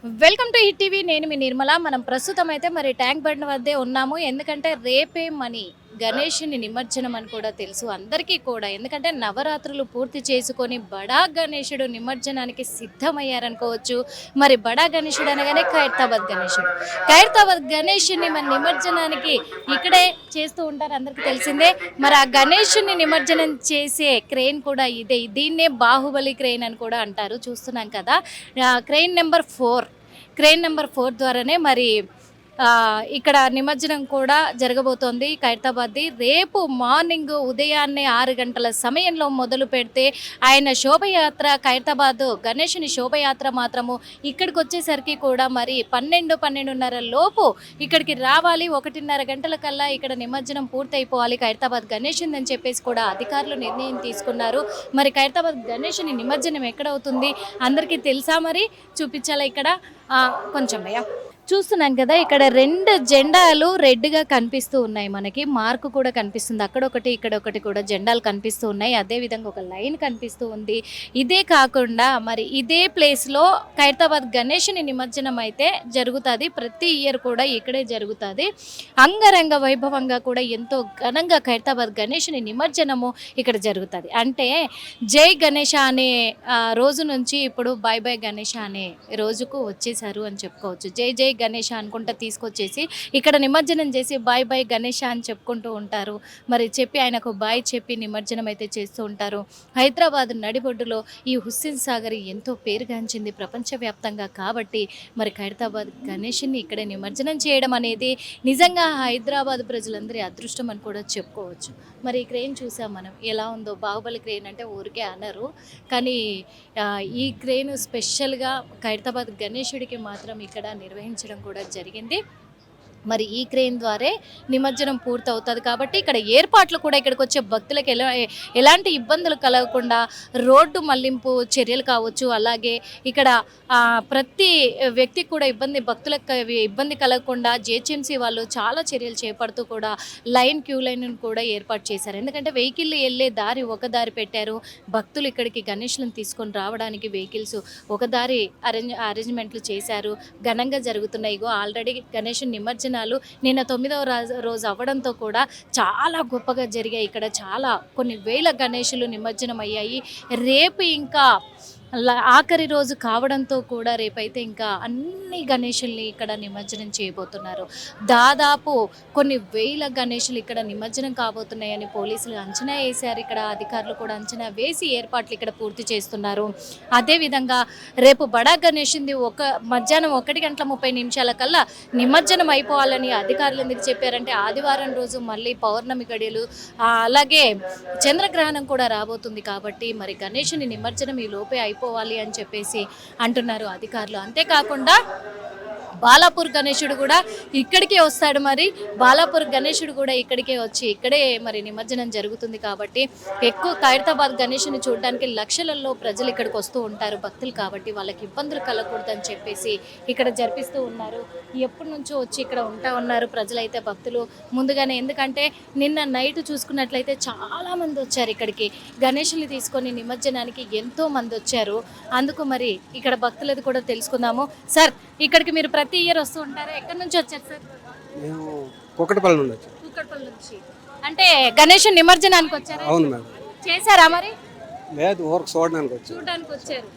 Welcome to hit TV. నేను మీ నిర్మల. మనం ప్రస్తుతం అయితే మరి ట్యాంక్ బండ్ వద్దే ఉన్నాము. ఎందుకంటే రేపే మనీ గణేషుని నిమజ్జనం అని కూడా తెలుసు అందరికీ కూడా. ఎందుకంటే నవరాత్రులు పూర్తి చేసుకొని బడా గణేశుడు నిమజ్జనానికి సిద్ధమయ్యారనుకోవచ్చు. మరి బడా గణేశుడు అనగానే ఖైరతాబాద్ గణేశుడు. ఖైరతాబాద్ గణేషుని మన నిమజ్జనానికి ఇక్కడే చేస్తూ ఉంటారు, అందరికీ తెలిసిందే. మరి ఆ గణేషుని నిమజ్జనం చేసే క్రెయిన్ కూడా ఇదే. దీన్నే బాహుబలి క్రెయిన్ అని కూడా అంటారు. చూస్తున్నాం కదా, క్రెయిన్ నెంబర్ 4. క్రెయిన్ నెంబర్ 4 ద్వారానే మరి ఇక్కడ నిమజ్జనం కూడా జరగబోతోంది ఖైరతాబాద్ది. రేపు మార్నింగ్ ఉదయాన్నే 6 గంటల సమయంలో మొదలు పెడితే ఆయన శోభయాత్ర, ఖైరతాబాద్ గణేషుని శోభయాత్ర మాత్రము ఇక్కడికి వచ్చేసరికి కూడా మరి 12:30 లోపు ఇక్కడికి రావాలి. 1:30 గంటల కల్లా ఇక్కడ నిమజ్జనం పూర్తయిపోవాలి ఖైరతాబాద్ గణేషుని అని చెప్పేసి కూడా అధికారులు నిర్ణయం తీసుకున్నారు. మరి ఖైరతాబాద్ గణేషుని నిమజ్జనం ఎక్కడవుతుంది అందరికీ తెలుసా? మరి చూపించాలా ఇక్కడ కొంచెం భయ్యా. చూస్తున్నాం కదా, ఇక్కడ 2 జెండాలు రెడ్గా కనిపిస్తూ ఉన్నాయి. మనకి మార్కు కూడా కనిపిస్తుంది. అక్కడొకటి ఇక్కడొకటి కూడా జెండాలు కనిపిస్తూ ఉన్నాయి. అదేవిధంగా ఒక లైన్ కనిపిస్తూ ఉంది. ఇదే కాకుండా మరి ఇదే ప్లేస్లో ఖైరతాబాద్ గణేషుని నిమజ్జనం అయితే జరుగుతుంది. ప్రతి ఇయర్ కూడా ఇక్కడే జరుగుతుంది. అంగరంగ వైభవంగా కూడా ఎంతో ఘనంగా ఖైరతాబాద్ గణేషుని నిమజ్జనము ఇక్కడ జరుగుతుంది. అంటే జై గణేష అనే రోజు నుంచి ఇప్పుడు బై బై గణేష అనే రోజుకు వచ్చేసారు అని చెప్పుకోవచ్చు. జై జై గణేష అనుకుంటా తీసుకొచ్చేసి ఇక్కడ నిమజ్జనం చేసి బాయ్ బాయ్ గణేష అని చెప్పుకుంటూ ఉంటారు. మరి చెప్పి ఆయనకు బాయ్ చెప్పి నిమజ్జనం అయితే చేస్తూ ఉంటారు. హైదరాబాద్ నడిబొడ్డులో ఈ హుస్సేన్ సాగర్ ఎంతో పేరుగాంచింది ప్రపంచవ్యాప్తంగా. కాబట్టి మరి ఖైరతాబాద్ గణేషుని ఇక్కడే నిమజ్జనం చేయడం అనేది నిజంగా హైదరాబాద్ ప్రజలందరి అదృష్టం అని కూడా చెప్పుకోవచ్చు. మరి ఈ క్రెయిన్ చూసాం మనం ఎలా ఉందో. బాహుబలి క్రెయిన్ అంటే ఊరికే అనరు, కానీ ఈ క్రెయిన్ స్పెషల్గా ఖైరతాబాద్ గణేశుడికి మాత్రం ఇక్కడ నిర్వహించడం కూడా జరిగింది. మరి ఈ క్రెయిన్ ద్వారా నిమజ్జనం పూర్తవుతుంది. కాబట్టి ఇక్కడ ఏర్పాట్లు కూడా ఇక్కడికి వచ్చే భక్తులకు ఎలాంటి ఇబ్బందులు కలగకుండా రోడ్డు మళ్లింపు చర్యలు కావచ్చు, అలాగే ఇక్కడ ప్రతి వ్యక్తికి కూడా భక్తులకు ఇబ్బంది కలగకుండా జిహెచ్ఎంసీ వాళ్ళు చాలా చర్యలు చేపడుతూ కూడా క్యూ లైన్ కూడా ఏర్పాటు చేశారు. ఎందుకంటే వెహికల్ వెళ్ళే దారి ఒక దారి పెట్టారు. భక్తులు ఇక్కడికి గణేష్లను తీసుకొని రావడానికి వెహికల్స్ ఒక దారి అరేంజ్మెంట్లు చేశారు. ఘనంగా జరుగుతున్నాయి. ఆల్రెడీ గణేష్ నిమజ్జనం నిన్న 9వ రోజు అవ్వడంతో కూడా చాలా గొప్పగా జరిగాయి. ఇక్కడ చాలా కొన్ని వేల గణేషులు నిమజ్జనం అయ్యాయి. రేపు ఇంకా ఆఖరి రోజు కావడంతో కూడా రేపైతే ఇంకా అన్ని గణేషుల్ని ఇక్కడ నిమజ్జనం చేయబోతున్నారు. దాదాపు కొన్ని వేల గణేషులు ఇక్కడ నిమజ్జనం కాబోతున్నాయని పోలీసులు అంచనా వేశారు. ఇక్కడ అధికారులు కూడా అంచనా వేసి ఏర్పాట్లు ఇక్కడ పూర్తి చేస్తున్నారు. అదేవిధంగా రేపు బడా గణేషుంది మధ్యాహ్నం 1:30 కల్లా నిమజ్జనం అయిపోవాలని అధికారులు ఎందుకు చెప్పారంటే ఆదివారం రోజు మళ్ళీ పౌర్ణమి గడియలు, అలాగే చంద్రగ్రహణం కూడా రాబోతుంది. కాబట్టి మరి గణేషుని నిమజ్జనం ఈ లోపే అయిపోవాలి అని చెప్పేసి అంటున్నారు అధికారులు. అంతేకాకుండా బాలాపూర్ గణేశుడు కూడా ఇక్కడికే వస్తాడు. మరి బాలాపూర్ గణేశుడు కూడా ఇక్కడికే వచ్చి ఇక్కడే మరి నిమజ్జనం జరుగుతుంది. కాబట్టి ఎక్కువ ఖైరతాబాద్ గణేశుని చూడడానికి లక్షలలో ప్రజలు ఇక్కడికి వస్తూ ఉంటారు భక్తులు. కాబట్టి వాళ్ళకి ఇబ్బందులు కలగకూడదని చెప్పేసి ఇక్కడ జరిపిస్తూ ఉన్నారు. ఎప్పటి నుంచో వచ్చి ఇక్కడ ఉన్నారు ప్రజలైతే, భక్తులు ముందుగానే. ఎందుకంటే నిన్న నైట్ చూసుకున్నట్లయితే చాలామంది వచ్చారు ఇక్కడికి గణేశుని తీసుకొని నిమజ్జనానికి, ఎంతో మంది వచ్చారు. అందుకు మరి ఇక్కడ భక్తులది కూడా తెలుసుకుందాము. సార్, ఇక్కడికి మీరు ప్రతి ఇయర్ వస్తూ ఉంటారా? ఎక్కడి నుంచి వచ్చారు సార్? మేము కుక్కటపల్లి నుండి వచ్చాం. కుక్కటపల్లి నుంచి అంటే గణేష్ నిమజ్జనానికి వచ్చారా? అవును మేడం. చేశారా మరి? లేదు, ఊరికి చూడడానికి వచ్చారు.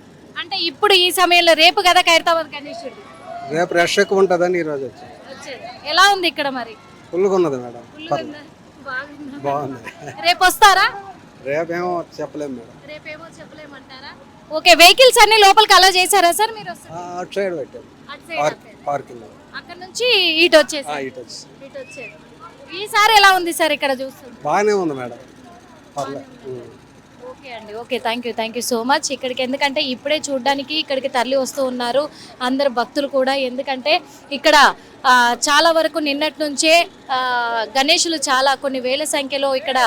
అంటే ఇప్పుడు ఈ సమయంలో రేపు కదా ఖైరతాబాద్ గణేశుడు, రేపు రష్ ఎక్కువ ఉంటుందని ఈరోజు వచ్చారు. ఎలా ఉంది ఇక్కడ మరి? ఫుల్గా ఉన్నది మేడం. బాగుంది. రేపు వస్తారా? రేపేమో చెప్పలేము మేడం. రేపేమో చెప్పలేమంటారా? ఓకే, వెహికల్స్ అన్ని లోపలికి అలా చేశారా సార్? మీరు అటు సైడ్ పెట్టాము, పార్కింగ్. అక్కడ నుంచి ఇటు వచ్చేసారు. ఈసారి ఎలా ఉంది సార్ ఇక్కడ చూస్తుంది? బాగానే ఉంది మేడం, పర్లేదు. ఓకే అండి, okay, thank you so much. ఇక్కడికి ఎందుకంటే ఇప్పుడే చూడడానికి ఇక్కడికి తరలి వస్తూ ఉన్నారు అందరు భక్తులు కూడా. ఎందుకంటే ఇక్కడ చాలా వరకు నిన్నటి నుంచే గణేషులు చాలా కొన్ని వేల సంఖ్యలో ఇక్కడ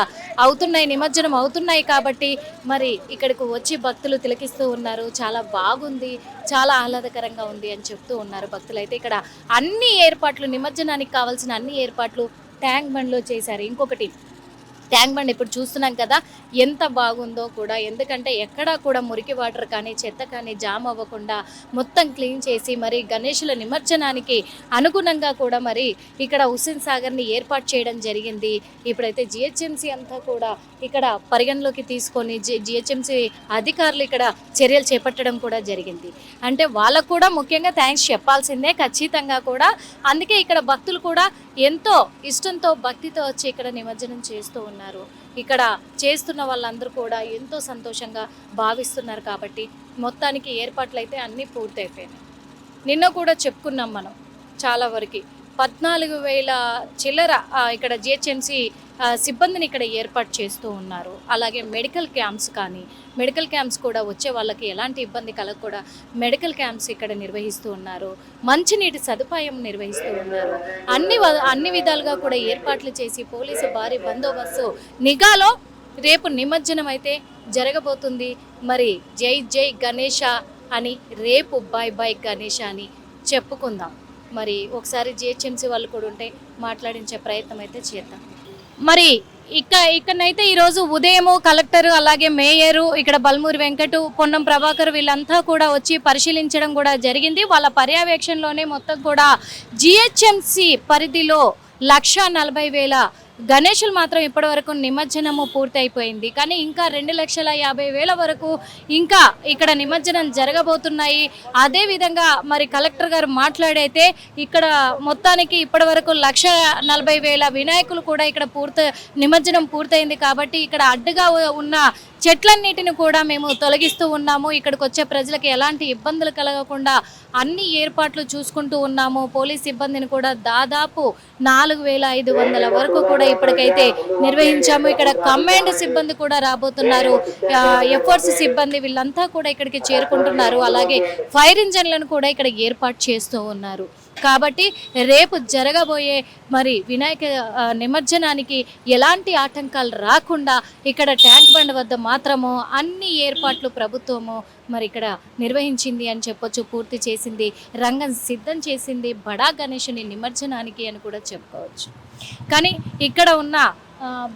నిమజ్జనం అవుతున్నాయి. కాబట్టి మరి ఇక్కడికి వచ్చి భక్తులు తిలకిస్తూ ఉన్నారు. చాలా బాగుంది, చాలా ఆహ్లాదకరంగా ఉంది అని చెప్తూ ఉన్నారు భక్తులు. అయితే ఇక్కడ అన్ని ఏర్పాట్లు, నిమజ్జనానికి కావాల్సిన అన్ని ఏర్పాట్లు ట్యాంక్ బండ్లో చేశారు. ఇంకొకటి ట్యాంక్ బండ్ ఇప్పుడు చూస్తున్నాం కదా ఎంత బాగుందో కూడా. ఎందుకంటే ఎక్కడా కూడా మురికి వాటర్ కానీ చెత్త కానీ జామ్ అవ్వకుండా మొత్తం క్లీన్ చేసి మరి గణేషుల నిమజ్జనానికి అనుగుణంగా కూడా మరి ఇక్కడ హుస్సేన్ సాగర్ని ఏర్పాటు చేయడం జరిగింది. ఇప్పుడైతే జిహెచ్ఎంసీ అంతా కూడా ఇక్కడ పరిగణలోకి తీసుకొని జిహెచ్ఎంసీ అధికారులు ఇక్కడ చర్యలు చేపట్టడం కూడా జరిగింది. అంటే వాళ్ళకు కూడా ముఖ్యంగా థ్యాంక్స్ చెప్పాల్సిందే ఖచ్చితంగా కూడా. అందుకే ఇక్కడ భక్తులు కూడా ఎంతో ఇష్టంతో భక్తితో వచ్చి ఇక్కడ నిమజ్జనం చేస్తూ ఉన్నారు. ఇక్కడ చేస్తున్న వాళ్ళందరూ కూడా ఎంతో సంతోషంగా భావిస్తున్నారు. కాబట్టి మొత్తానికి ఏర్పాట్లు అయితే అన్నీ పూర్తయిపోయినాయి. నిన్న కూడా చెప్పుకున్నాం మనం చాలా వరకు 14,000 చిల్లర ఇక్కడ జిహెచ్ఎంసీ సిబ్బందిని ఇక్కడ ఏర్పాటు చేస్తూ ఉన్నారు. అలాగే మెడికల్ క్యాంప్స్ కూడా వచ్చే వాళ్ళకి ఎలాంటి ఇబ్బంది కలగకుండా మెడికల్ క్యాంప్స్ ఇక్కడ నిర్వహిస్తూ ఉన్నారు. మంచినీటి సదుపాయం నిర్వహిస్తూ ఉన్నారు. అన్ని విధాలుగా కూడా ఏర్పాట్లు చేసి పోలీసు భారీ బందోబస్తు నిఘాలో రేపు నిమజ్జనం అయితే జరగబోతుంది. మరి జై జై గణేష అని రేపు బాయ్ బాయ్ గణేష అని చెప్పుకుందాం. మరి ఒకసారి జిహెచ్ఎంసీ వాళ్ళు కూడా ఉంటే మాట్లాడించే ప్రయత్నం అయితే చేద్దాం. మరి ఇక్కడనైతే ఈరోజు ఉదయము కలెక్టర్ అలాగే మేయరు ఇక్కడ బల్మూరి వెంకటు పొన్నం ప్రభాకర్ వీళ్ళంతా కూడా వచ్చి పరిశీలించడం కూడా జరిగింది. వాళ్ళ పర్యవేక్షణలోనే మొత్తం కూడా జిహెచ్ఎంసీ పరిధిలో 1,40,000 గణేషులు మాత్రం ఇప్పటి వరకు నిమజ్జనము పూర్తి అయిపోయింది. కానీ ఇంకా 2,50,000 వరకు ఇంకా ఇక్కడ నిమజ్జనం జరగబోతున్నాయి. అదేవిధంగా మరి కలెక్టర్ గారు మాట్లాడైతే ఇక్కడ మొత్తానికి ఇప్పటి వరకు 1,40,000 వినాయకులు కూడా ఇక్కడ నిమజ్జనం పూర్తయింది. కాబట్టి ఇక్కడ అడ్డుగా ఉన్న చెట్లన్నిటిని కూడా మేము తొలగిస్తూ ఉన్నాము. ఇక్కడికి వచ్చే ప్రజలకు ఎలాంటి ఇబ్బందులు కలగకుండా అన్ని ఏర్పాట్లు చూసుకుంటూ ఉన్నాము. పోలీస్ సిబ్బందిని కూడా దాదాపు 4,500 వరకు కూడా ఇప్పటికైతే నిర్వహించాము. ఇక్కడ కమాండ్ సిబ్బంది కూడా రాబోతున్నారు. ఎఫ్ఆర్సీ సిబ్బంది వీళ్ళంతా కూడా ఇక్కడికి చేరుకుంటున్నారు. అలాగే ఫైర్ ఇంజన్లను కూడా ఇక్కడ ఏర్పాటు చేస్తూ ఉన్నారు. కాబట్టి రేపు జరగబోయే మరి వినాయక నిమజ్జనానికి ఎలాంటి ఆటంకాలు రాకుండా ఇక్కడ ట్యాంక్ బండ్ వద్ద మాత్రము అన్ని ఏర్పాట్లు ప్రభుత్వము మరి ఇక్కడ నిర్వహించింది అని చెప్పొచ్చు. పూర్తి చేసింది, రంగం సిద్ధం చేసింది బడా గణేషుని నిమజ్జనానికి అని కూడా చెప్పుకోవచ్చు. కానీ ఇక్కడ ఉన్న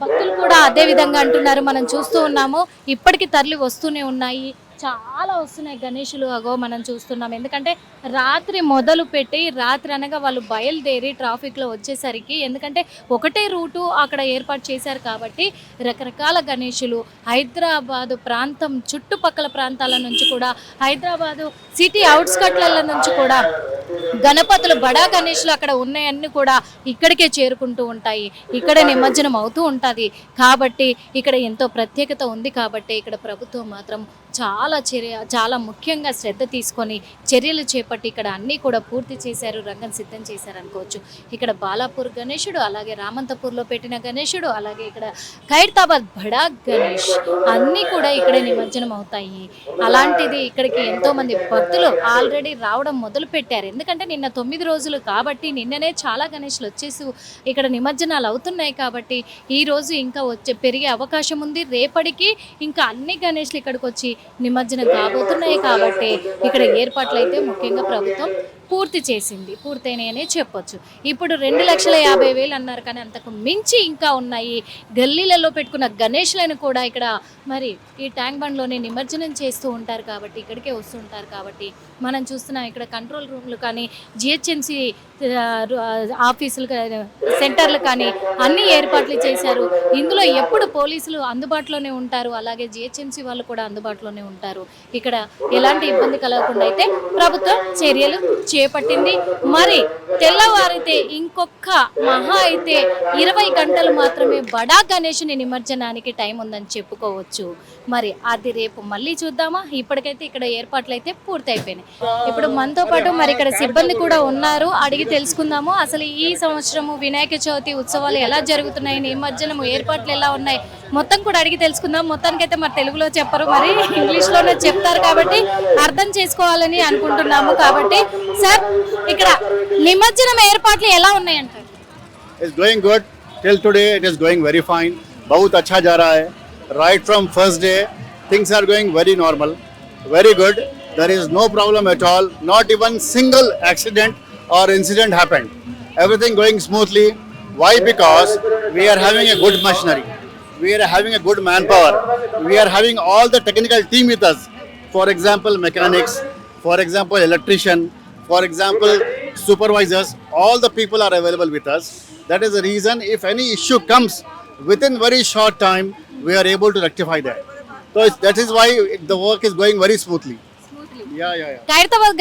భక్తులు కూడా అదే విధంగా అంటున్నారు. మనం చూస్తూ ఉన్నాము ఇప్పటికీ తరలి వస్తూనే ఉన్నాయి, చాలా వస్తున్నాయి గణేషులు. అగో మనం చూస్తున్నాం. ఎందుకంటే రాత్రి మొదలు పెట్టి రాత్రి అనగా వాళ్ళు బయలుదేరి ట్రాఫిక్లో వచ్చేసరికి, ఎందుకంటే ఒకటే రూటు అక్కడ ఏర్పాటు చేశారు కాబట్టి రకరకాల గణేషులు హైదరాబాదు ప్రాంతం చుట్టుపక్కల ప్రాంతాల నుంచి కూడా, హైదరాబాదు సిటీ అవుట్స్కట్ల నుంచి కూడా గణపతులు బడా గణేషులు అక్కడ ఉన్నాయన్నీ కూడా ఇక్కడికే చేరుకుంటూ ఉంటాయి. ఇక్కడ నిమజ్జనం అవుతూ ఉంటుంది. కాబట్టి ఇక్కడ ఎంతో ప్రత్యేకత ఉంది. కాబట్టి ఇక్కడ ప్రభుత్వం మాత్రం చాలా ముఖ్యంగా శ్రద్ధ తీసుకొని చర్యలు చేపట్టి ఇక్కడ అన్నీ కూడా పూర్తి చేశారు, రంగం సిద్ధం చేశారు అనుకోవచ్చు. ఇక్కడ బాలాపూర్ గణేశుడు, అలాగే రామంతపూర్లో పెట్టిన గణేశుడు, అలాగే ఇక్కడ ఖైరతాబాద్ బడా గణేష్ అన్నీ కూడా ఇక్కడే నిమజ్జనం అవుతాయి. అలాంటిది ఇక్కడికి ఎంతోమంది భక్తులు ఆల్రెడీ రావడం మొదలు పెట్టారు. ఎందుకంటే నిన్న 9 రోజులు కాబట్టి నిన్ననే చాలా గణేష్లు వచ్చేసి ఇక్కడ నిమజ్జనాలు అవుతున్నాయి. కాబట్టి ఈరోజు ఇంకా పెరిగే అవకాశం ఉంది. రేపటికి ఇంకా అన్ని గణేష్లు ఇక్కడికి వచ్చి నిమజ్జనం కాబోతున్నాయి. కాబట్టి ఇక్కడ ఏర్పాట్లు అయితే ముఖ్యంగా ప్రభుత్వం పూర్తయినాయనే చెప్పొచ్చు. ఇప్పుడు 2,50,000 అన్నారు, కానీ అంతకు మించి ఇంకా ఉన్నాయి. గల్లీలలో పెట్టుకున్న గణేష్లను కూడా ఇక్కడ మరి ఈ ట్యాంక్ బండ్లోనే నిమజ్జనం చేస్తూ ఉంటారు. కాబట్టి ఇక్కడికే వస్తుంటారు. కాబట్టి మనం చూస్తున్నాం ఇక్కడ కంట్రోల్ రూమ్లు కానీ, జిహెచ్ఎంసీ ఆఫీసులు సెంటర్లు కానీ అన్ని ఏర్పాట్లు చేశారు. ఇందులో ఎప్పుడు పోలీసులు అందుబాటులోనే ఉంటారు, అలాగే జిహెచ్ఎంసీ వాళ్ళు కూడా అందుబాటులోనే ఉంటారు. ఇక్కడ ఎలాంటి ఇబ్బంది కలగకుండా అయితే ప్రభుత్వం చర్యలు చేపట్టింది. మరి తెల్లవారితే ఇంకొక మహా అయితే 20 గంటలు మాత్రమే బడా గణేషుని నిమజ్జనానికి టైం ఉందని చెప్పుకోవచ్చు. మరి అది రేపు మళ్ళీ చూద్దామా. ఇప్పటికైతే ఇక్కడ ఏర్పాట్లు అయితే పూర్తయిపోయినాయి. ఇప్పుడు మనతో పాటు మరి ఇక్కడ సిబ్బంది కూడా ఉన్నారు, అడిగి తెలుసుకుందాము. అసలు ఈ సంవత్సరము వినాయక చవితి ఉత్సవాలు ఎలా జరుగుతున్నాయి, నిమజ్జనము ఏర్పాట్లు ఎలా ఉన్నాయి, మొత్తం కూడా అడిగి తెలుసుకుందాం. మొత్తానికైతే మరి తెలుగులో చెప్పరు, మరి ఇంగ్లీష్లోనే చెప్తారు కాబట్టి అర్థం చేసుకోవాలని అనుకుంటున్నాము. కాబట్టి సార్ ఇక్కడ నిమజ్జనం ఏర్పాట్లు ఎలా ఉన్నాయంటారు? It's going good. Till today it is going very fine. बहुत अच्छा जा रहा है. Right from first day things are going very normal, very good. There is no problem at all. Not even single accident or incident happened. Everything going smoothly. Why? Because we are having a good machinery. we are having a good manpower. We are having all the technical team with us. For example, mechanics, for example, electrician, for example, supervisors, all the people are available with us. That is the reason if any issue comes within very short time, we are able to rectify that. So that is why the work is going very smoothly. Yeah. Khairatabad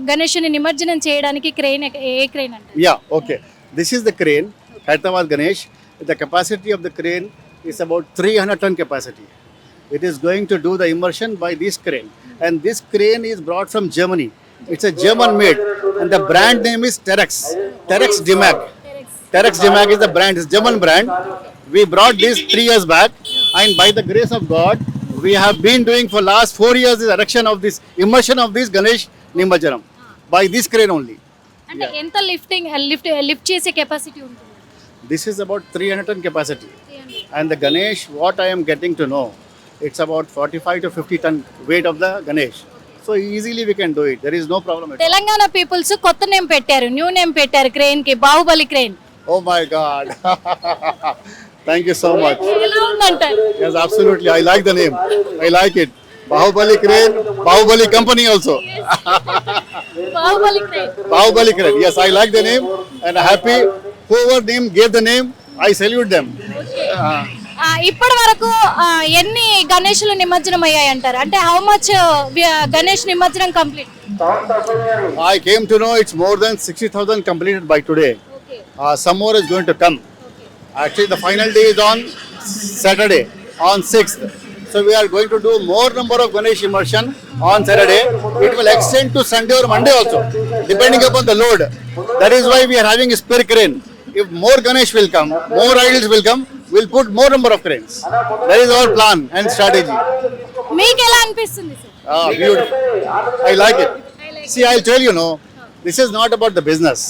గణేషుని నిమజ్జనం చేయడానికి crane ఏ crane అంటారు? Yeah, okay. This is the crane, Hyderabad Ganesh. The capacity of the crane is about 300 ton capacity. It is going to do the immersion by this crane. And this crane is brought from Germany. It's a German made. And the brand name is Terex. Terex Demag. Terex Demag is the brand, it's German brand. We brought this 3 years back. And by the grace of God, we have been doing for last 4 years the erection of this, immersion of this Ganesh Nimajjanam. By this crane only. అంటే ఎంత lift చేసే capacity ఉంటుంది? This is about 300 ton capacity. And the Ganesh, what I am getting to know, it's about 45 to 50 ton weight of the Ganesh. So easily we can do it. There is no problem at all. Telangana peoples కొత్త name పెట్టారు, new name పెట్టారు crane కి, Baahubali crane. Oh my God. Thank you so much. ఎలా ఉందంటారు? Yes, absolutely. I like the name. I like it. Bahubali crane, Bahubali company also. Baahubali crane. Bahubali crane. Yes, I like the name and happy. Whoever name gave the name, I salute them. ఇప్పటి వరకు ఎన్ని గణేషులు నిమజ్జనం అయ్యాయి అంటారు? అంటే how much Ganesh నిమజ్జనం complete? I came to know it's more than 60,000 completed by today. Some more is going to come. Actually, the final day is on Saturday, on 6th. So we are going to do more number of Ganesh immersion on Saturday. It will extend to Sunday or Monday also, depending upon the load. That is why we are having a spare crane. If more Ganesh will come, more idols will come, we'll put more number of cranes. That is our plan and strategy. మీకు ఎలా అనిపిస్తుంది sir? Beautiful. I like it. See, I'll tell you, no, this is not about the business.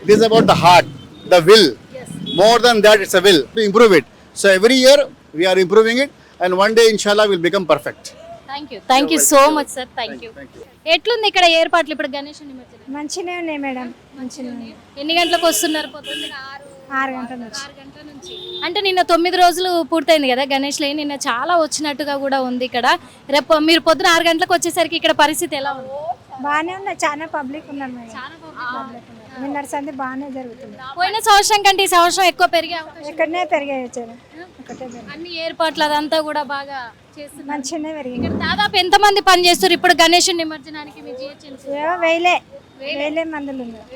It is about the heart, the will. More than that, it's a will to improve it. So every year we are improving it, and one day, inshallah, will become perfect. Thank you so much sir. Thank you. ఎట్లుంది ఇక్కడ ఏర్పాట్లు ఇప్పుడు గణేష్ నిమజ్జనం? మంచిగానే ఉన్నాయి madam, మంచిగానే ఉన్నాయి. ఎన్ని గంటలకు వస్తున్నారు? పొద్దున్న 6 గంటల నుంచి. 6 గంటల నుంచి. అంటే నిన్న 9 రోజులు పూర్తయింది కదా గణేష్ లే, నిన్న చాలా వచ్చినట్టుగా కూడా ఉంది ఇక్కడ. రేపు మీరు పొద్దున 6 గంటలకు వచ్చేసరికి ఇక్కడ పరిస్థితి ఎలా ఉంది? బాగానే ఉన్నాయి, చాలా పబ్లిక్ ఉన్నారు మేడం. నిన్నటి సంది బాగానే జరుగుతుంది. పోయిన సంవత్సరం కంటే ఈ సంవత్సరం ఎక్కువ పెరిగే అవకాశం? ఎక్కడనే పెరిగాయి వచ్చారు, ఒకటే పెరిగాయి. అన్ని ఏర్పాట్లు అదంతా కూడా బాగా చేస్తున్నారు. మంచిగానే పెరిగాయి. ఇక్కడ దాదాపు ఎంత మంది పని చేస్తారు ఇప్పుడు గణేష్ నిమజ్జనానికి? మీ GHMC ఏవో వేలే మందులు ఉన్నారు.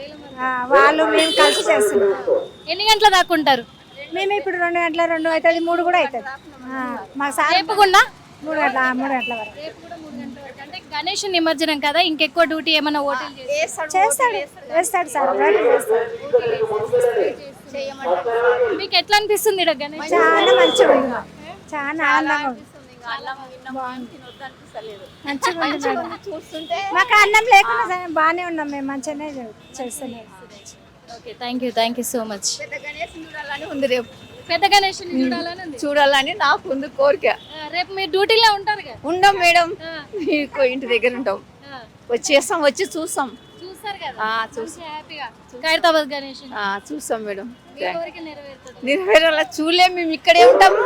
వాళ్ళు మేము కలిసి చేస్తున్నాం. ఎన్ని గంటల దాకా ఉంటారు? మేము ఇప్పుడు 2 గంటల 2 అవుతుంది, 3 కూడా అవుతుంది. మాకు సార్ రేపు కూడా 3 గంటల వరకు. అంటే గణేష్ నిమజ్జనం కదా, ఇంకెక్కువ డ్యూటీ ఏమైనా హోటల్ వేస్తాడు సార్, వేస్తాడు. మీకు ఎట్లా అనిపిస్తుంది ఇక్కడ గణేష్? చాలా మంచిగా ఉంది, చాలా ఆనందంగా ఉంది. మంచిగా ఉంది మేడం. మాకు అన్నం లేకుండా సరే బాగానే ఉన్నాం మేము, మంచిగానే చేస్తున్నాం. Okay, thank you so much. చూడాలని ఉంది, రేపు పెద్ద గణేష్ చూడాలని నాకు ఉంది కోరిక. రేపు మీరు డ్యూటీలో ఉంటారు కదా? ఉండం మేడం, మీకు ఇంటి దగ్గర ఉంటాం, వచ్చేస్తాం, వచ్చి చూస్తాం. చూస్తారు కదా? చూస్తాం, హ్యాపీగా ఖైరతాబాద్ గణేష్ చూస్తాం మేడం. కోరిక నెరవేరుతుంది. నెరవేరాల చూడలేము, మేము ఇక్కడే ఉంటాము,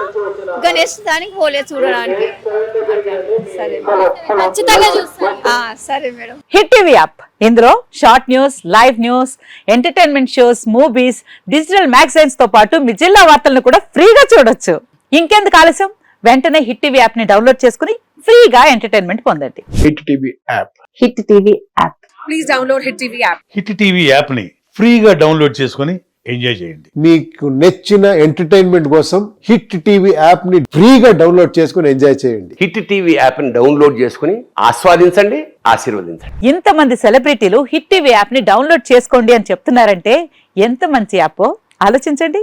గణేష్ దానికి పోలే చూడడానికి. సరే ఖచ్చితంగా చూస్తాం. సరే మేడం. హిట్ టీవీ యాప్, ఇందులో short news, live news, entertainment shows, movies, digital magazines తో పాటు మీ జిల్లా వార్తలను కూడా ఫ్రీగా చూడొచ్చు. ఇంకెందుకు ఆలస్యం, వెంటనే హిట్ టీవీ యాప్ ని డౌన్లోడ్ చేసుకుని ఫ్రీగా ఎంటర్టైన్మెంట్ పొందండి. Hit TV app. Hit TV app. Please download hit TV app. Hit TV app ని ఫ్రీగా డౌన్లోడ్ చేసుకుని ఎంజాయ్ చేయండి. మీకు నచ్చిన ఎంటర్టైన్మెంట్ కోసం హిట్ టీవీ యాప్ ని ఫ్రీగా డౌన్లోడ్ చేసుకుని ఎంజాయ్ చేయండి. హిట్ టీవీ యాప్ ని డౌన్లోడ్ చేసుకుని ఆస్వాదించండి, ఆశీర్వదించండి. ఇంతమంది సెలబ్రిటీలు హిట్ టీవీ యాప్ ని డౌన్లోడ్ చేసుకోండి అని చెప్తున్నారంటే ఎంత మంచి యాప్ ఆలోచించండి.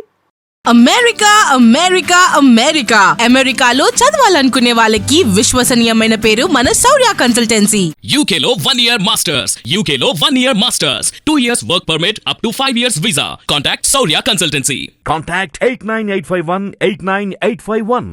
అమెరికాలో చదవాలనుకునే వాళ్ళకి విశ్వసనీయమైన పేరు మన శౌర్య కన్సల్టెన్సీ. UK లో 1 year masters. UK లో 1 year masters. 2 years work permit up to 5 years visa. Contact Saurya Consultancy. Contact 89851 89851.